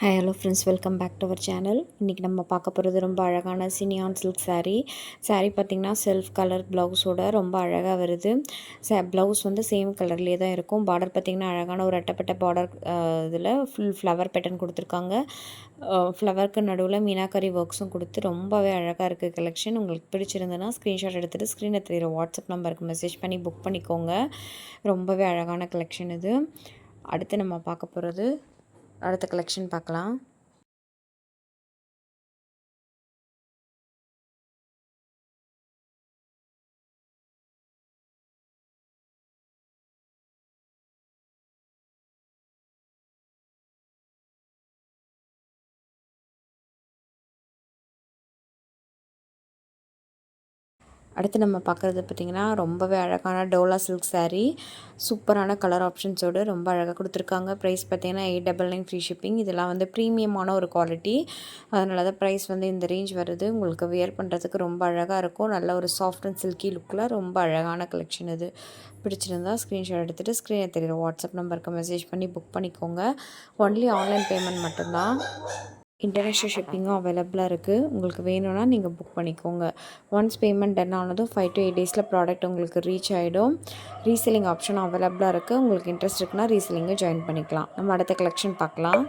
Hi hello friends, welcome back to our channel. இன்றைக்கி நம்ம பார்க்க போகிறது ரொம்ப அழகான சினியான் சில்க் saree பார்த்திங்கன்னா செல்ஃப் கலர் ப்ளவுஸோட ரொம்ப அழகாக வருது. ப்ளவுஸ் வந்து சேம் கலர்லேயே தான் இருக்கும். பார்டர் பார்த்திங்கன்னா அழகான ஒரு அட்டப்பட்ட பார்டர், இதில் ஃபுல் ஃப்ளவர் பேட்டர்ன் கொடுத்துருக்காங்க. ஃப்ளவருக்கு நடுவில் மீனாக்கரி ஒர்க்ஸும் கொடுத்து ரொம்பவே அழகாக இருக்குது கலெக்ஷன். உங்களுக்கு பிடிச்சிருந்ததுன்னா ஸ்க்ரீன்ஷாட் எடுத்துகிட்டு ஸ்க்ரீனில் தெரிகிற வாட்ஸ்அப் நம்பருக்கு மெசேஜ் பண்ணி புக் பண்ணிக்கோங்க. ரொம்பவே அழகான கலெக்ஷன் இது. அடுத்து நம்ம பார்க்க போகிறது அடுத்த கலெக்ஷன் பார்க்கலாம். அடுத்து நம்ம பார்க்குறது பார்த்திங்கன்னா ரொம்பவே அழகான டோலா சில்க் saree. சூப்பரான கலர் ஆப்ஷன்ஸோடு ரொம்ப அழகாக கொடுத்துருக்காங்க. ப்ரைஸ் பார்த்திங்கன்னா 899 ஃப்ரீ ஷிப்பிங். இதெல்லாம் வந்து ப்ரீமியமான ஒரு குவாலிட்டி, அதனால தான் ப்ரைஸ் வந்து இந்த ரேஞ்ச் வருது. உங்களுக்கு வியர் பண்ணுறதுக்கு ரொம்ப அழகாக இருக்கும். நல்ல ஒரு சாஃப்ட் அண்ட் சில்கி லுக்கில் ரொம்ப அழகான கலெக்ஷன் இது. பிடிச்சிருந்தால் ஸ்க்ரீன்ஷாட் எடுத்துகிட்டு ஸ்க்ரீனில் தெரிகிற வாட்ஸ்அப் நம்பருக்கு மெசேஜ் பண்ணி புக் பண்ணிக்கோங்க. ஒன்லி ஆன்லைன் பேமெண்ட் மட்டும்தான். இன்டர்நேஷ்னல் ஷிப்பிங்கும் அவைலபிளாக இருக்குது. உங்களுக்கு வேணும்னா நீங்கள் புக் பண்ணிக்கோங்க. ஒன்ஸ் பேமெண்ட் டன் ஆனதும் 5 to 8 டேஸில் ப்ராடக்ட் உங்களுக்கு ரீச் ஆகிடும். ரீசெல்லிங் ஆப்ஷன் அவைலபிளாக இருக்குது. உங்களுக்கு இன்ட்ரெஸ்ட் இருக்குன்னா ரீசெல்லிங்கை ஜாயின் பண்ணிக்கலாம். நம்ம அடுத்த கலெக்ஷன் பார்க்கலாம்.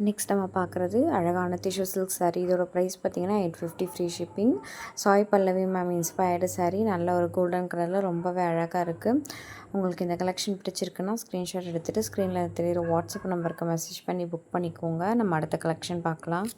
நெக்ஸ்ட் நம்ம பார்க்குறது அழகான டிஷ்யூ சில்க் saree. இதோட ப்ரைஸ் பார்த்திங்கன்னா 850 free shipping. Sai Pallavi ma'am inspired saree. நல்ல ஒரு கோல்டன் கலரில் ரொம்பவே அழகாக இருக்குது. உங்களுக்கு இந்த கலெக்ஷன் பிடிச்சிருக்குன்னா ஸ்க்ரீன்ஷாட் எடுத்துகிட்டு ஸ்க்ரீனில் தெரிகிற வாட்ஸ்அப் நம்பருக்கு மெசேஜ் பண்ணி புக் பண்ணிக்கோங்க. நம்ம அடுத்த கலெக்ஷன் பார்க்கலாம்.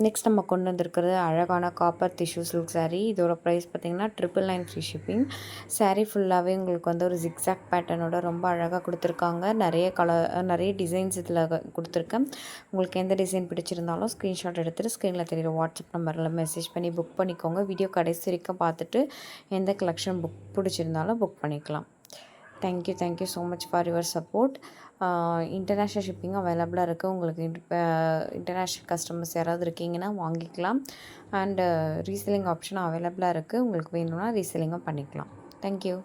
நெக்ஸ்ட் நம்ம கொண்டு வந்திருக்கிறது அழகான காப்பர் டிஷ்யூ சில்க் saree. இதோட ப்ரைஸ் பார்த்திங்கன்னா 999 ஃப்ரீ ஷிப்பிங். saree ஃபுல்லாகவே உங்களுக்கு வந்து ஒரு ஜிக்ஸாக் பேட்டர்னோட ரொம்ப அழகாக கொடுத்துருக்காங்க. நிறைய டிசைன்ஸ் இதில் கொடுத்துருக்கேன். உங்களுக்கு எந்த டிசைன் பிடிச்சிருந்தாலும் ஸ்க்ரீன்ஷாட் எடுத்துகிட்டு ஸ்க்ரீனில் தெரிகிற வாட்ஸ்அப் நம்பரில் மெசேஜ் பண்ணி புக் பண்ணிக்கோங்க. வீடியோ கடைசி வரைக்கும் பார்த்துட்டு எந்த கலெக்ஷன் பிடிச்சிருந்தாலும் புக் பண்ணிக்கலாம். Thank you so much for your support. International ஷிப்பிங்கும் அவைலபிளாக இருக்குது. உங்களுக்கு இன்டர்நேஷ்னல் கஸ்டமர்ஸ் யாராவது இருக்கீங்கன்னா வாங்கிக்கலாம். அண்டு ரீசெல்லிங் ஆப்ஷனும் அவைலபிளாக இருக்குது. உங்களுக்கு வேணும்னா ரீசெல்லிங்கும் பண்ணிக்கலாம். தேங்க்யூ.